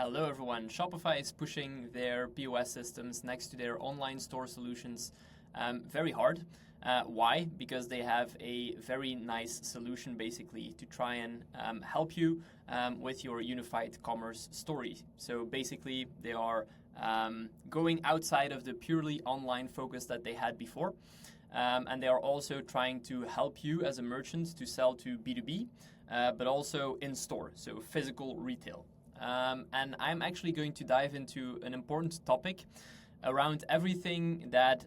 Hello everyone. Shopify is pushing their POS systems next to their online store solutions very hard. Why? Because they have a very nice solution basically to try and help you with your unified commerce story. So basically they are going outside of the purely online focus that they had before. And they are also trying to help you as a merchant to sell to B2B, but also in store, so physical retail. And I'm actually going to dive into an important topic around everything that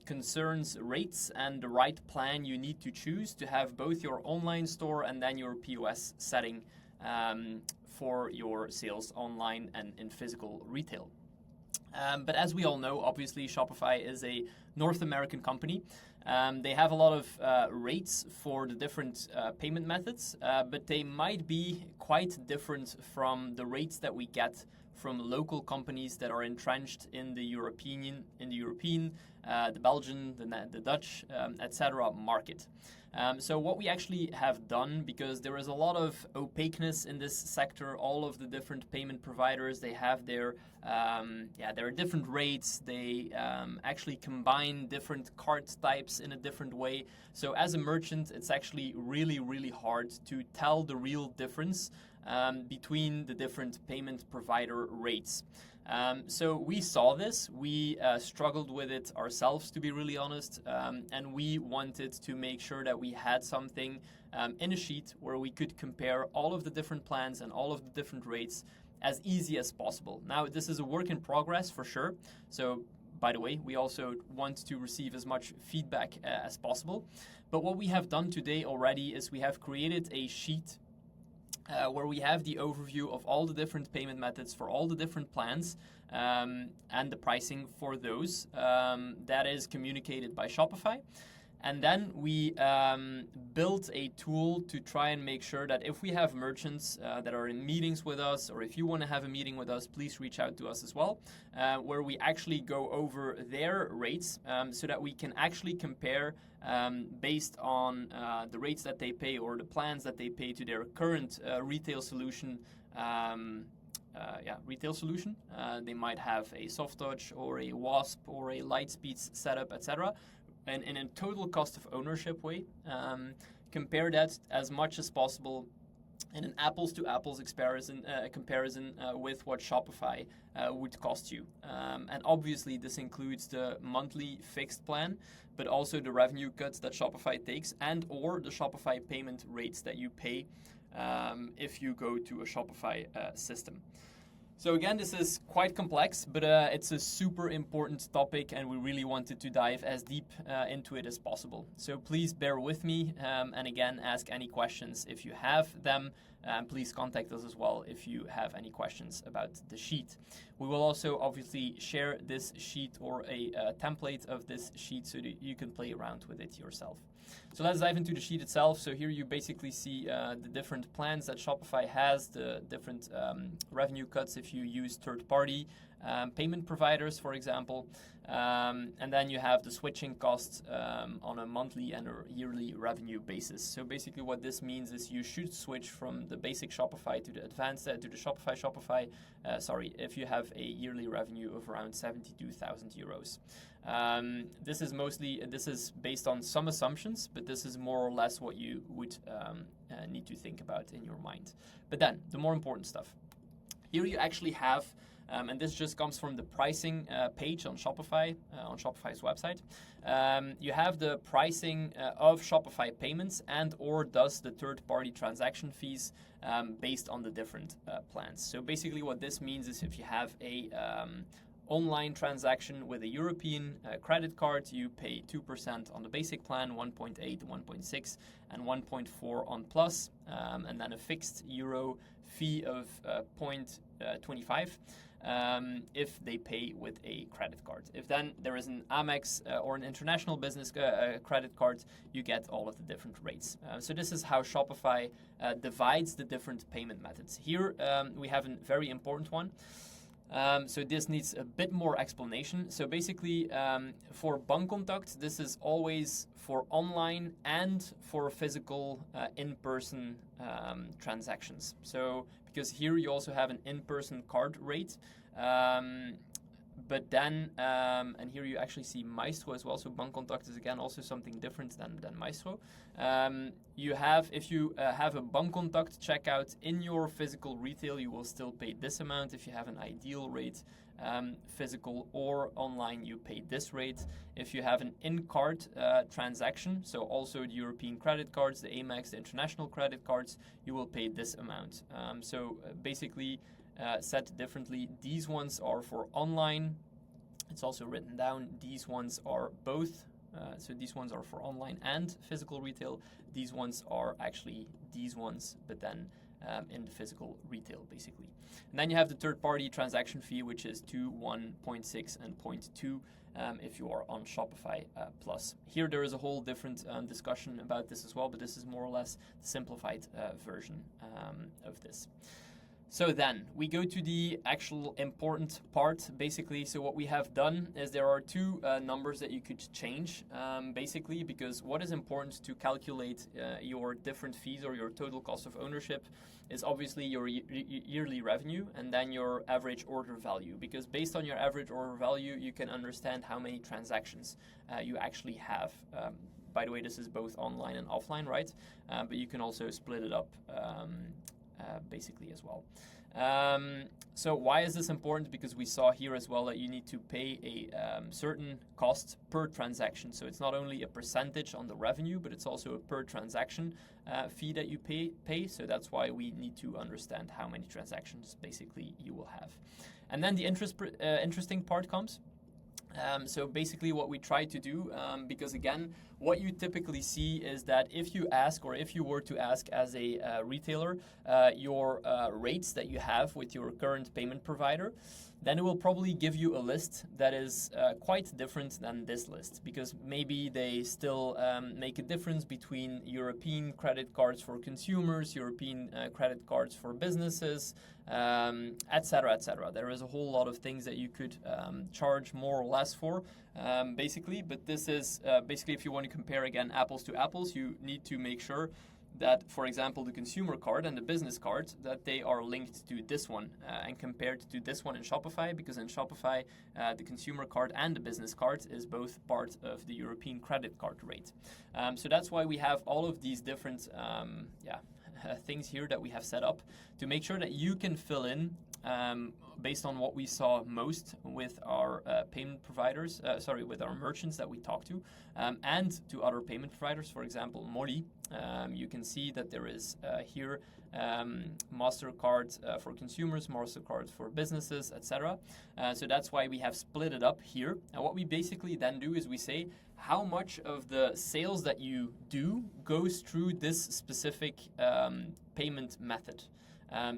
concerns rates and the right plan you need to choose to have both your online store and then your POS setting for your sales online and in physical retail. But as we all know, obviously Shopify is a North American company. They have a lot of rates for the different payment methods, but they might be quite different from the rates that we get from local companies that are entrenched in the European, the Belgian, the Dutch, etc. market. So what we actually have done, because there is a lot of opaqueness in this sector, all of the different payment providers, they have their different rates. They actually combine different card types in a different way. So as a merchant, it's actually really, really hard to tell the real difference between the different payment provider rates. So we saw this, we struggled with it ourselves, to be really honest, and we wanted to make sure that we had something in a sheet where we could compare all of the different plans and all of the different rates as easy as possible. Now, this is a work in progress for sure, so by the way, we also want to receive as much feedback as possible. But what we have done today already is we have created a sheet where we have the overview of all the different payment methods for all the different plans and the pricing for those that is communicated by Shopify. And then we built a tool to try and make sure that if we have merchants that are in meetings with us, or if you want to have a meeting with us, please reach out to us as well, where we actually go over their rates so that we can actually compare based on the rates that they pay or the plans that they pay to their current retail solution. Retail solution. They might have a soft touch or a WASP or a Lightspeed setup, etc. And in a total cost of ownership way, compare that as much as possible in an apples to apples comparison with what Shopify would cost you. And obviously this includes the monthly fixed plan, but also the revenue cuts that Shopify takes and or the Shopify payment rates that you pay if you go to a Shopify system. So again, this is quite complex, but it's a super important topic and we really wanted to dive as deep into it as possible. So please bear with me and again, ask any questions if you have them. Please contact us as well if you have any questions about the sheet. We will also obviously share this sheet or a template of this sheet so that you can play around with it yourself. So let's dive into the sheet itself. So here you basically see the different plans that Shopify has, the different revenue cuts if you use third-party payment providers, for example. And then you have the switching costs on a monthly and a yearly revenue basis. So basically what this means is you should switch from the basic Shopify to the advanced, to the Shopify, if you have a yearly revenue of around 72,000 euros. This is based on some assumptions, but this is more or less what you would need to think about in your mind. But then the more important stuff. Here you actually have and this just comes from the pricing page on Shopify, on Shopify's website. You have the pricing of Shopify payments and or does the third-party transaction fees based on the different plans. So basically what this means is if you have a online transaction with a European credit card, you pay 2% on the basic plan, 1.8, 1.6, and 1.4 on Plus, and then a fixed euro fee of 0.25 if they pay with a credit card. If then there is an Amex or an international business credit card, you get all of the different rates. So this is how Shopify divides the different payment methods. Here we have a very important one. So this needs a bit more explanation. So basically, for bankcontact, this is always for online and for physical in-person transactions. So because here you also have an in-person card rate. But then, and here you actually see Maestro as well. So bankcontact is again also something different than Maestro. You have, if you have a bankcontact checkout in your physical retail, you will still pay this amount. If you have an ideal rate, physical or online, you pay this rate. If you have an in-card transaction, so also the European credit cards, the Amex, the international credit cards, you will pay this amount. Basically, said differently, these ones are for online. It's also written down. These ones are both. So these ones are for online and physical retail. These ones are actually these ones, but then in the physical retail, basically. And then you have the third-party transaction fee, which is 2, 1, 0.6, and 0.2 if you are on Shopify Plus. Here there is a whole different discussion about this as well, but this is more or less the simplified version of this. So then we go to the actual important part, basically. So what we have done is there are two numbers that you could change, basically, because what is important to calculate your different fees or your total cost of ownership is obviously your yearly revenue and then your average order value, because based on your average order value, you can understand how many transactions you actually have. By the way, this is both online and offline, right? But you can also split it up basically as well. So why is this important? Because we saw here as well that you need to pay a certain cost per transaction. So it's not only a percentage on the revenue, but it's also a per transaction fee that you pay. So that's why we need to understand how many transactions basically you will have. And then the interesting part comes. So basically what we try to do, because again, what you typically see is that if you ask, or if you were to ask as a retailer, your rates that you have with your current payment provider, then it will probably give you a list that is quite different than this list, because maybe they still make a difference between European credit cards for consumers, European credit cards for businesses, etc., etc. There is a whole lot of things that you could charge more or less for, basically. But this is basically, if you want to compare again apples to apples, you need to make sure that, for example, the consumer card and the business card, that they are linked to this one and compared to this one in Shopify, because in Shopify, the consumer card and the business card is both part of the European credit card rate. So that's why we have all of these different things here that we have set up to make sure that you can fill in based on what we saw most with our payment providers, with our merchants that we talked to, and to other payment providers, for example, Molly. You can see that there is here MasterCard for consumers, MasterCard for businesses, etc. So that's why we have split it up here. And what we basically then do is we say how much of the sales that you do goes through this specific payment method.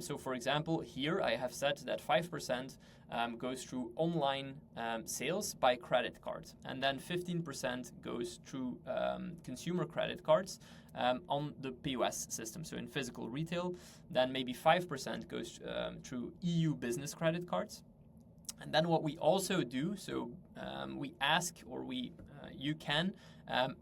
So for example, here I have said that 5% goes through online sales by credit card, and then 15% goes through consumer credit cards on the POS system, so in physical retail. Then maybe 5% goes through EU business credit cards. And then what we also do, so we ask, or you can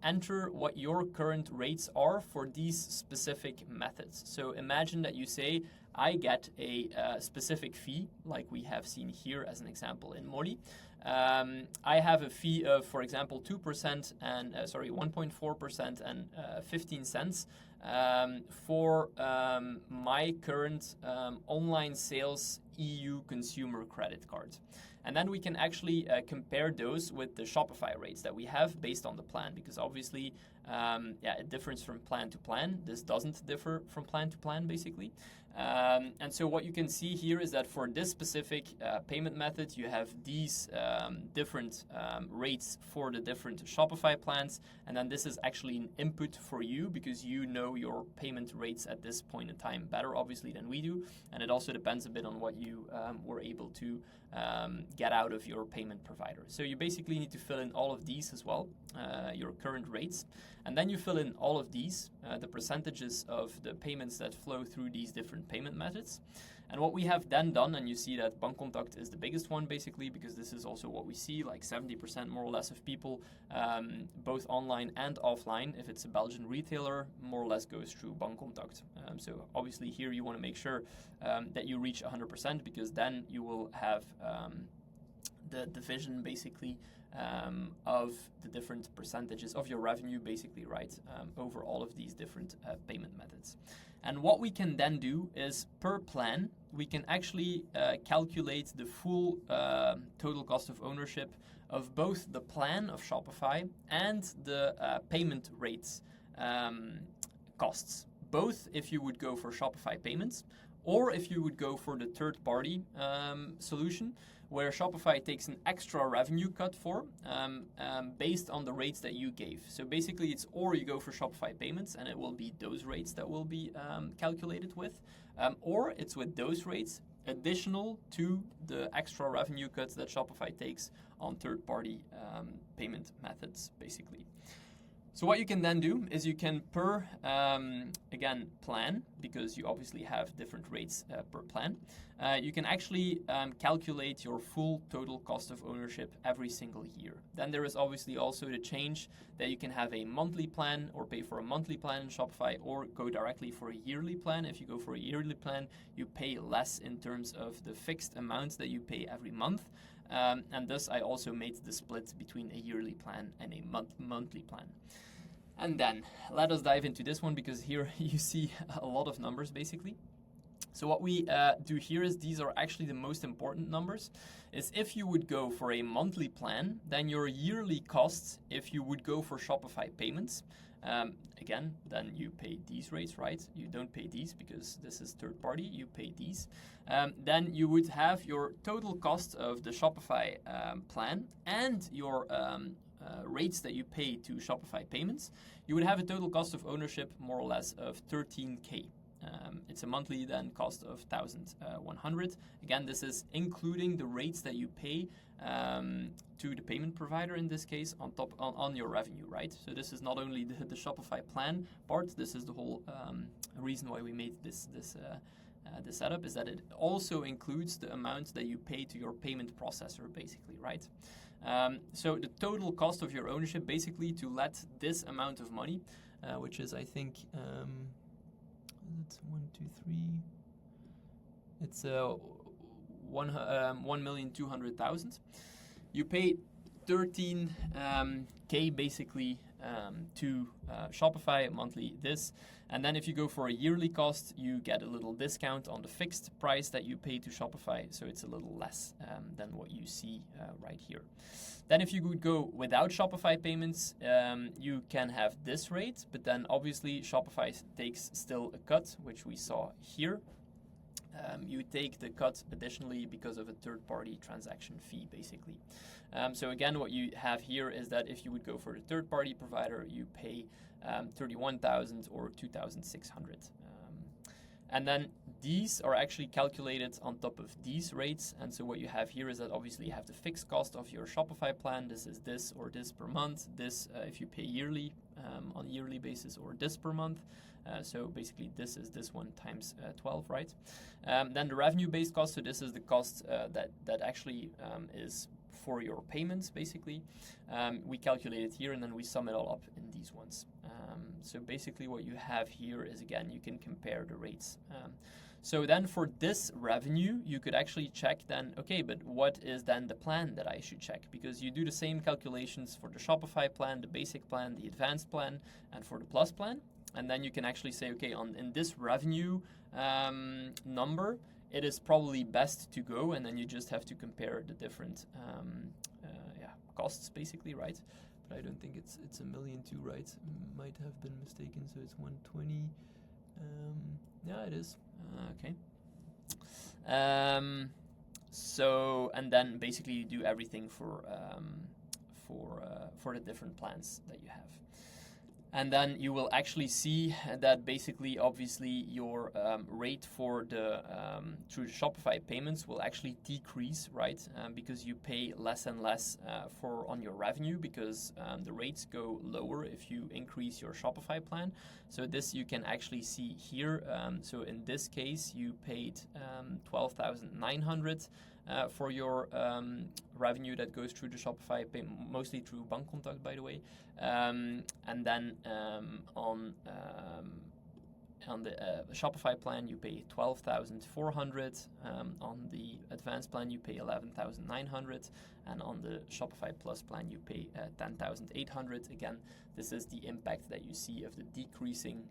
enter what your current rates are for these specific methods. So imagine that you say, I get a specific fee, like we have seen here as an example in Molly. I have a fee of, for example, 2% and 1.4% and 15 cents for my current online sales EU consumer credit card. And then we can actually compare those with the Shopify rates that we have based on the plan, because obviously it differs from plan to plan. This doesn't differ from plan to plan, basically. And so what you can see here is that for this specific payment method, you have these different rates for the different Shopify plans. And then this is actually an input for you, because you know your payment rates at this point in time better, obviously, than we do. And it also depends a bit on what you were able to get out of your payment provider. So you basically need to fill in all of these as well, your current rates. And then you fill in all of these, the percentages of the payments that flow through these different payment methods. And what we have then done, and you see that Bankcontact is the biggest one basically, because this is also what we see, like 70% more or less of people, both online and offline, if it's a Belgian retailer, more or less goes through Bankcontact. So obviously here you want to make sure that you reach 100%, because then you will have the division basically of the different percentages of your revenue basically, right, over all of these different payment methods. And what we can then do is, per plan, we can actually calculate the full total cost of ownership of both the plan of Shopify and the payment rates costs, both if you would go for Shopify payments or if you would go for the third-party solution, where Shopify takes an extra revenue cut for based on the rates that you gave. So basically it's, or you go for Shopify payments and it will be those rates that will be calculated with, or it's with those rates additional to the extra revenue cuts that Shopify takes on third-party payment methods basically. So what you can then do is you can again, plan, because you obviously have different rates per plan. You can actually calculate your full total cost of ownership every single year. Then there is obviously also the change that you can have a monthly plan or pay for a monthly plan in Shopify, or go directly for a yearly plan. If you go for a yearly plan, you pay less in terms of the fixed amounts that you pay every month. And thus I also made the split between a yearly plan and a monthly plan. And then let us dive into this one, because here you see a lot of numbers basically. So what we do here is, these are actually the most important numbers, is if you would go for a monthly plan, then your yearly costs, if you would go for Shopify payments, again, then you pay these rates, right? You don't pay these because this is third party, you pay these. Then you would have your total cost of the Shopify plan and your rates that you pay to Shopify payments. You would have a total cost of ownership more or less of 13K. It's a monthly then cost of 1,100. Again, this is including the rates that you pay to the payment provider in this case on top on your revenue, right? So this is not only the Shopify plan part. This is the whole reason why we made this setup, is that it also includes the amount that you pay to your payment processor, basically, right? So the total cost of your ownership, basically, to let this amount of money, which is, I think, it's 1, 2, 3. It's 1,200,000. You pay 13K basically to Shopify monthly this, and then if you go for a yearly cost, you get a little discount on the fixed price that you pay to Shopify, so it's a little less than what you see right here. Then if you would go without Shopify payments, you can have this rate, but then obviously Shopify takes still a cut, which we saw here. You take the cut additionally because of a third-party transaction fee, basically. So again, what you have here is that if you would go for the third-party provider, you pay 31,000 or 2,600. And then these are actually calculated on top of these rates. And so what you have here is that obviously you have the fixed cost of your Shopify plan. This is this or this per month. This if you pay yearly on a yearly basis, or this per month. So basically this is this one times 12, right? Then the revenue-based cost. So this is the cost that actually is for your payments, basically. We calculate it here and then we sum it all up in these ones. So basically what you have here is, again, you can compare the rates. So then for this revenue, you could actually check then, okay, but what is then the plan that I should check? Because you do the same calculations for the Shopify plan, the basic plan, the advanced plan, and for the plus plan. And then you can actually say, okay, in this revenue number, it is probably best to go, and then you just have to compare the different costs, basically, right? But I don't think it's 1,000,002, right? Might have been mistaken, so it's 120. Yeah, it is. Okay. So, and then basically you do everything for the different plans that you have. And then you will actually see that basically, obviously, your rate for the through the Shopify payments will actually decrease, right? Because you pay less and less on your revenue, because the rates go lower if you increase your Shopify plan. So this you can actually see here. So in this case, you paid 12,900 for your revenue that goes through the Shopify, mostly through Bankcontact, by the way. And then on the Shopify plan, you pay 12,400. On the advanced plan, you pay 11,900. And on the Shopify Plus plan, you pay 10,800. Again, this is the impact that you see of the decreasing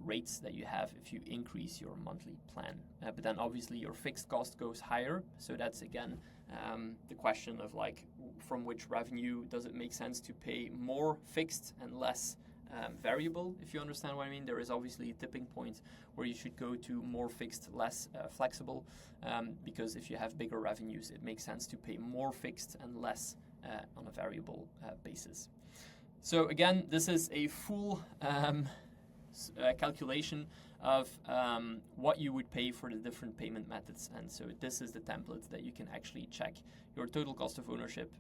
rates that you have if you increase your monthly plan. But then obviously your fixed cost goes higher. So that's again the question of like, from which revenue does it make sense to pay more fixed and less variable, if you understand what I mean. There is obviously a tipping point where you should go to more fixed, less flexible, because if you have bigger revenues, it makes sense to pay more fixed and less on a variable basis. So again, this is a full calculation of what you would pay for the different payment methods. And so this is the template that you can actually check your total cost of ownership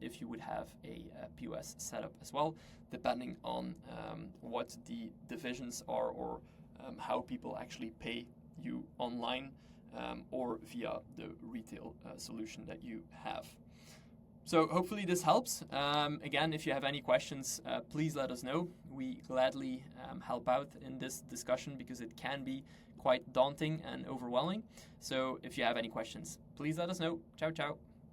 if you would have a POS setup as well, depending on what the divisions are, or how people actually pay you online or via the retail solution that you have. So hopefully this helps. Again, if you have any questions, please let us know. We gladly help out in this discussion, because it can be quite daunting and overwhelming. So if you have any questions, please let us know. Ciao, ciao.